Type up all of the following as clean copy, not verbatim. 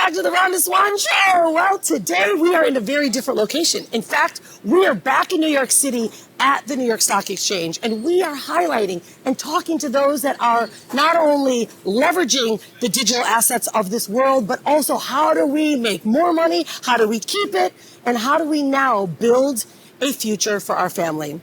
back to the Rhonda Swan Show. Well, today we are in a very different location. In fact, we are back in New York City at the New York Stock Exchange, and we are highlighting and talking to those that are not only leveraging the digital assets of this world, but also how do we make more money, how do we keep it, and how do we now build a future for our family.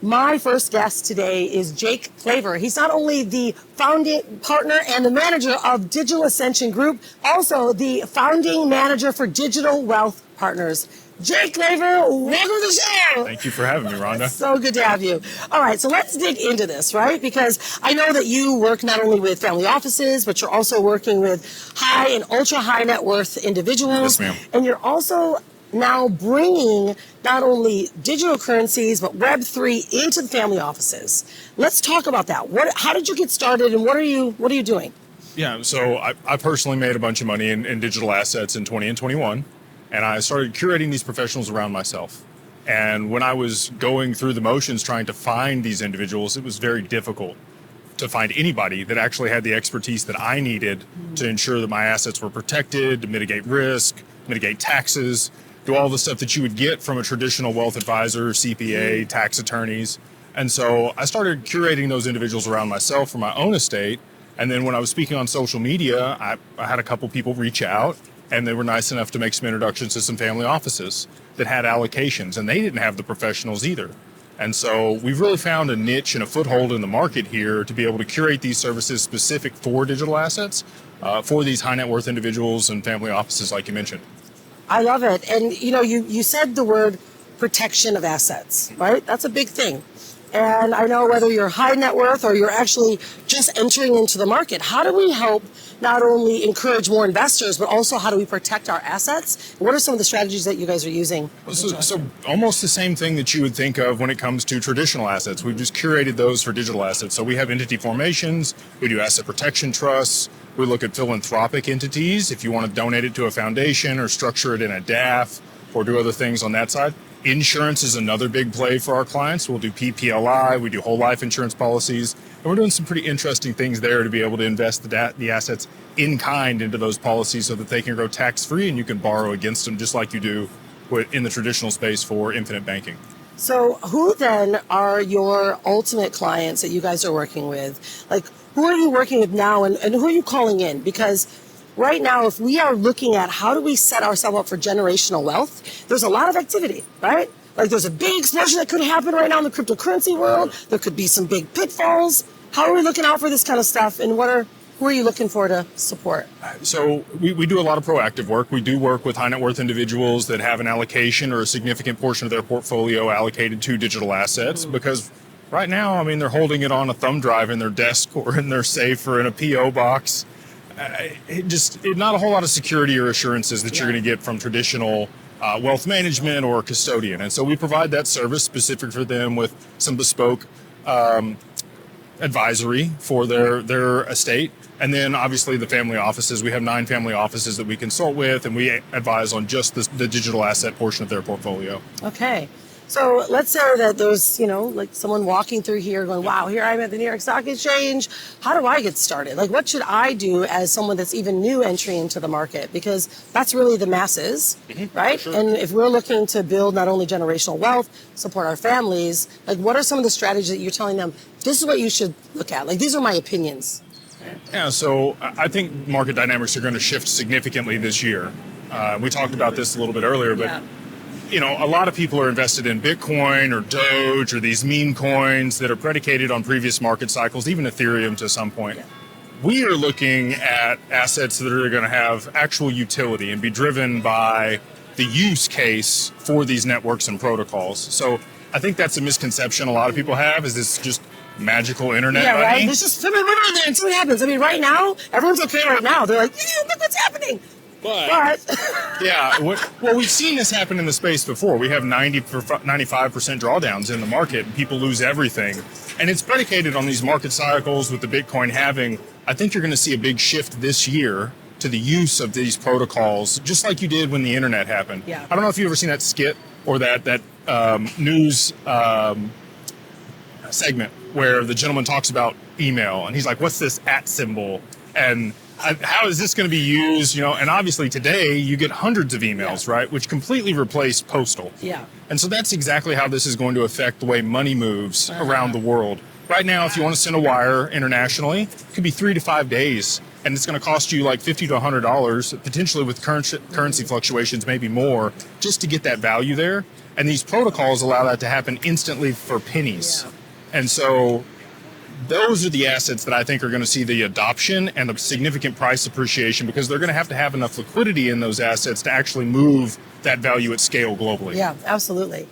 My first guest today is Jake Claver. He's not only the founding partner and the manager of Digital Ascension Group, also the founding manager for Digital Wealth Partners. Jake Claver, welcome to the show. Thank you for having me, Rhonda. So good to have you. All right, so let's dig into this, right? Because I know that you work not only with family offices, but you're also working with high and ultra high net worth individuals. Yes, ma'am. And you're also now bringing not only digital currencies, but Web3 into the family offices. Let's talk about that. How did you get started, and what are you doing? Yeah, so I personally made a bunch of money in digital assets in 20 and 21, and I started curating these professionals around myself. And when I was going through the motions trying to find these individuals, it was very difficult to find anybody that actually had the expertise that I needed to ensure that my assets were protected, to mitigate risk, mitigate taxes, do all the stuff that you would get from a traditional wealth advisor, CPA, tax attorneys. And so I started curating those individuals around myself for my own estate. And then when I was speaking on social media, I had a couple people reach out, and they were nice enough to make some introductions to some family offices that had allocations, and they didn't have the professionals either. And so we've really found a niche and a foothold in the market here to be able to curate these services specific for digital assets for these high net worth individuals and family offices like you mentioned. I love it. And, you said the word protection of assets, right? That's a big thing. And I know whether you're high net worth or you're actually just entering into the market, how do we help not only encourage more investors, but also how do we protect our assets? What are some of the strategies that you guys are using? So almost the same thing that you would think of when it comes to traditional assets. We've just curated those for digital assets. So we have entity formations, we do asset protection trusts, we look at philanthropic entities if you want to donate it to a foundation or structure it in a DAF or do other things on that side. Insurance is another big play for our clients. We'll do PPLI, we do whole life insurance policies, and we're doing some pretty interesting things there to be able to invest the assets in kind into those policies so that they can grow tax-free and you can borrow against them just like you do in the traditional space for infinite banking. So who then are your ultimate clients that you guys are working with? Like, who are you working with now, and who are you calling in? Because right now, if we are looking at how do we set ourselves up for generational wealth, there's a lot of activity, right? Like there's a big explosion that could happen right now in the cryptocurrency world. There could be some big pitfalls. How are we looking out for this kind of stuff, and who are you looking for to support? So we do a lot of proactive work. We do work with high net worth individuals that have an allocation or a significant portion of their portfolio allocated to digital assets because right now, they're holding it on a thumb drive in their desk or in their safe or in a PO box. Not a whole lot of security or assurances that you're going to get from traditional wealth management or custodian. And so we provide that service specific for them with some bespoke advisory for their estate. And then obviously the family offices, we have 9 family offices that we consult with, and we advise on just the digital asset portion of their portfolio. Okay. So let's say that there's, like someone walking through here going, wow, here I am at the New York Stock Exchange. How do I get started? Like, what should I do as someone that's even new entry into the market? Because that's really the masses, right? Sure. And if we're looking to build not only generational wealth, support our families, like what are some of the strategies that you're telling them, this is what you should look at? Like, these are my opinions. Yeah, so I think market dynamics are going to shift significantly this year. We talked about this a little bit earlier, but a lot of people are invested in Bitcoin or Doge or these meme coins that are predicated on previous market cycles, even Ethereum to some point. Yeah. We are looking at assets that are going to have actual utility and be driven by the use case for these networks and protocols. So I think that's a misconception a lot of people have, is this just magical internet money? Right? There's just something in there and see what happens. Right now, everyone's okay right now. They're like, yeah, look what's happening. But yeah, well, we've seen this happen in the space before. We have 95% drawdowns in the market, and people lose everything. And it's predicated on these market cycles with the Bitcoin halving. I think you're going to see a big shift this year to the use of these protocols, just like you did when the internet happened. Yeah. I don't know if you've ever seen that skit or that news segment where the gentleman talks about email, and he's like, what's this @ symbol? And how is this going to be used? And obviously today you get hundreds of emails, right, which completely replace postal. Yeah. And so that's exactly how this is going to affect the way money moves around the world. Right now, if you want to send a wire internationally, it could be 3 to 5 days, and it's going to cost you like $50 to $100, potentially with currency fluctuations, maybe more, just to get that value there. And these protocols allow that to happen instantly for pennies. Yeah. And so those are the assets that I think are going to see the adoption and the significant price appreciation, because they're going to have enough liquidity in those assets to actually move that value at scale globally. Yeah, absolutely.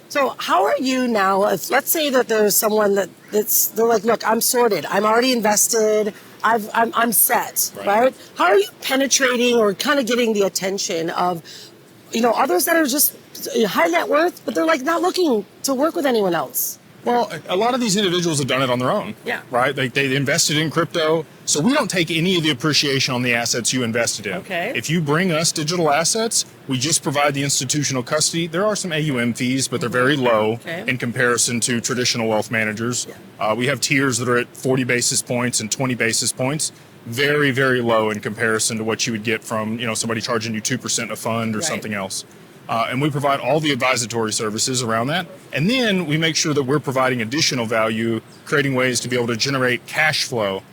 So how are you now, if let's say that there's someone they're like, look, I'm sorted, I'm already invested, I'm set, right? How are you penetrating or kind of getting the attention of, others that are just high net worth, but they're like not looking to work with anyone else? Well, a lot of these individuals have done it on their own, right? They invested in crypto, so we don't take any of the appreciation on the assets you invested in. Okay. If you bring us digital assets, we just provide the institutional custody. There are some AUM fees, but they're very low in comparison to traditional wealth managers. Yeah. We have tiers that are at 40 basis points and 20 basis points. Very, very low in comparison to what you would get from, somebody charging you 2% a fund or something else. And we provide all the advisory services around that. And then we make sure that we're providing additional value, creating ways to be able to generate cash flow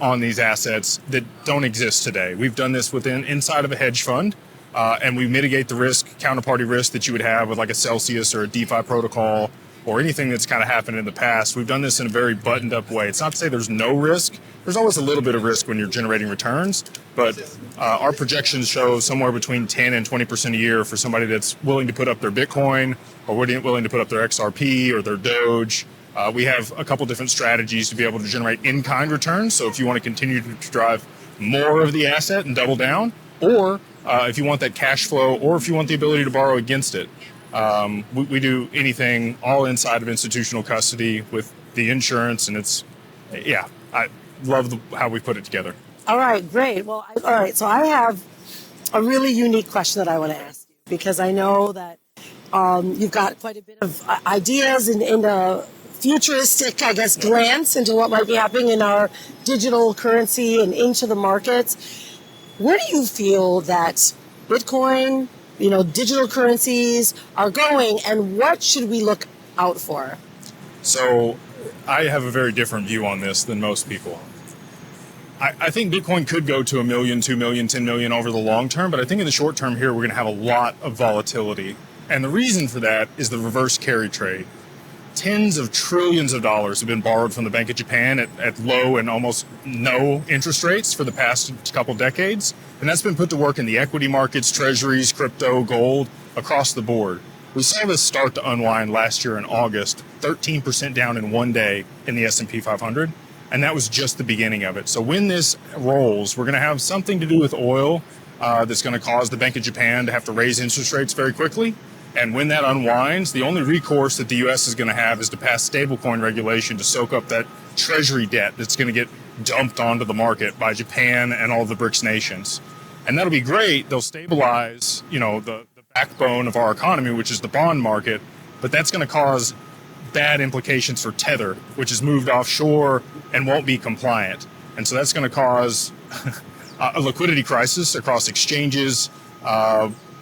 on these assets that don't exist today. We've done this inside of a hedge fund, and we mitigate the counterparty risk that you would have with like a Celsius or a DeFi protocol or anything that's kind of happened in the past. We've done this in a very buttoned up way. It's not to say there's no risk. There's always a little bit of risk when you're generating returns, but our projections show somewhere between 10 and 20% a year for somebody that's willing to put up their Bitcoin or willing to put up their XRP or their Doge. We have a couple different strategies to be able to generate in-kind returns. So if you want to continue to drive more of the asset and double down, or if you want that cash flow, or if you want the ability to borrow against it, we do anything all inside of institutional custody with the insurance, and I love how we put it together. All right, great. Well, all right, so I have a really unique question that I want to ask you, because I know that you've got quite a bit of ideas in a futuristic, I guess, glance into what might be happening in our digital currency and into the markets. Where do you feel that Bitcoin, digital currencies are going, and what should we look out for? So I have a very different view on this than most people. I think Bitcoin could go to 1 million, 2 million, 10 million over the long term, but I think in the short term here, we're going to have a lot of volatility. And the reason for that is the reverse carry trade. Tens of trillions of dollars have been borrowed from the Bank of Japan at low and almost no interest rates for the past couple decades. And that's been put to work in the equity markets, treasuries, crypto, gold, across the board. We saw this start to unwind last year in August, 13% down in one day in the S&P 500. And that was just the beginning of it. So when this rolls, we're going to have something to do with oil that's going to cause the Bank of Japan to have to raise interest rates very quickly. And when that unwinds, the only recourse that the U.S. is going to have is to pass stablecoin regulation to soak up that treasury debt that's going to get dumped onto the market by Japan and all the BRICS nations. And that'll be great. They'll stabilize, the backbone of our economy, which is the bond market. But that's going to cause bad implications for Tether, which has moved offshore and won't be compliant. And so that's going to cause a liquidity crisis across exchanges,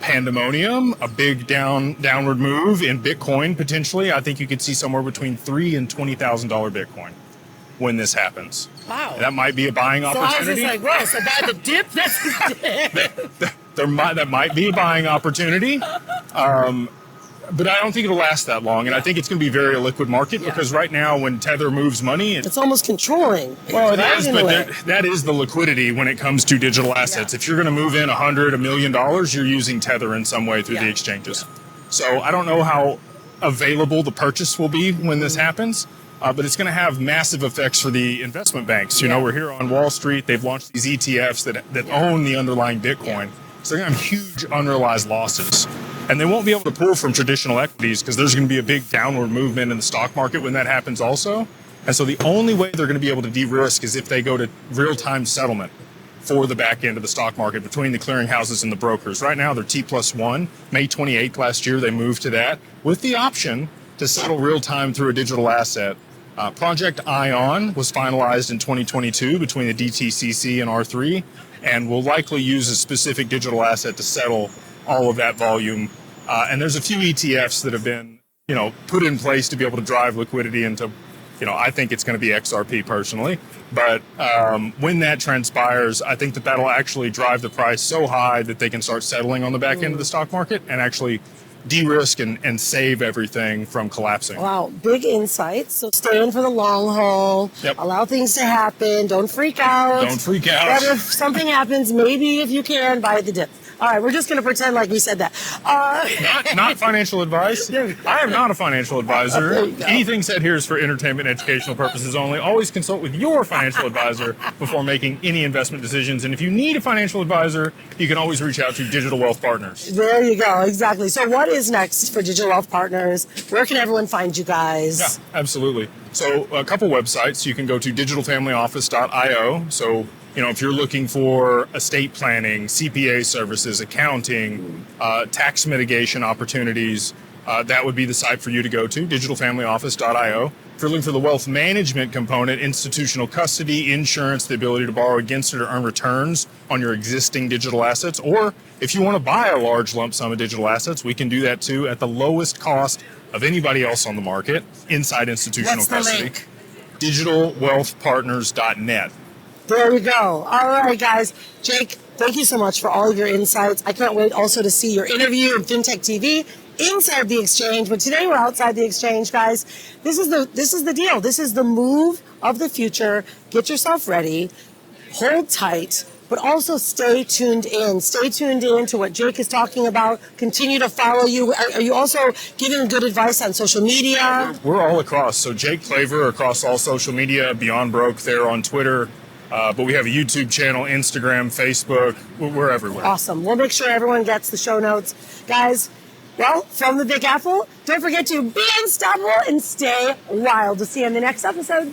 pandemonium, a big downward move in Bitcoin potentially. I think you could see somewhere between $3,000 and $20,000 Bitcoin when this happens. Wow. That might be a buying opportunity. So I was just like, whoa, so by the dip, that's the dip. That might be a buying opportunity. But I don't think it'll last that long, and I think it's going to be a very illiquid market because right now, when Tether moves money, it's almost controlling. Well, it is, but that is the liquidity when it comes to digital assets. If you're going to move in $100 million, you're using Tether in some way through the exchanges. So I don't know how available the purchase will be when this happens, but it's going to have massive effects for the investment banks. We're here on Wall Street. They've launched these ETFs that own the underlying Bitcoin. So they're going to have huge unrealized losses. And they won't be able to pull from traditional equities because there's going to be a big downward movement in the stock market when that happens also. And so the only way they're going to be able to de-risk is if they go to real-time settlement for the back end of the stock market between the clearinghouses and the brokers. Right now, they're T+1. May 28th last year, they moved to that with the option to settle real-time through a digital asset Project Ion was finalized in 2022 between the DTCC and R3, and will likely use a specific digital asset to settle all of that volume. And there's a few ETFs that have been, put in place to be able to drive liquidity into, I think it's going to be XRP personally. But when that transpires, I think that'll actually drive the price so high that they can start settling on the back end of the stock market and actually de-risk and save everything from collapsing. Wow, big insights. So stay in for the long haul. Yep. Allow things to happen. Don't freak out. Don't freak out. But if something happens, maybe if you can, buy the dip. All right, we're just going to pretend like we said that. Not financial advice. I am not a financial advisor. Anything said here is for entertainment and educational purposes only. Always consult with your financial advisor before making any investment decisions. And if you need a financial advisor, you can always reach out to Digital Wealth Partners. There you go. Exactly. So what is next for Digital Wealth Partners? Where can everyone find you guys? Yeah, absolutely. So a couple websites. You can go to digitalfamilyoffice.io. So if you're looking for estate planning, CPA services, accounting, tax mitigation opportunities, that would be the site for you to go to, digitalfamilyoffice.io. If you're looking for the wealth management component, institutional custody, insurance, the ability to borrow against it or earn returns on your existing digital assets, or if you want to buy a large lump sum of digital assets, we can do that too at the lowest cost of anybody else on the market inside institutional custody. Link? digitalwealthpartners.net. There we go. All right, guys. Jake, thank you so much for all of your insights. I can't wait also to see your interview in FinTech TV inside the exchange. But today we're outside the exchange, guys. This is the deal. This is the move of the future. Get yourself ready. Hold tight. But also stay tuned in. Stay tuned in to what Jake is talking about. Continue to follow you. Are you also giving good advice on social media? We're all across. So Jake Claver across all social media. Beyond Broke there on Twitter. But we have a YouTube channel, Instagram, Facebook. We're everywhere. Awesome. We'll make sure everyone gets the show notes. Guys, well, from the Big Apple, don't forget to be unstoppable and stay wild. We'll see you in the next episode.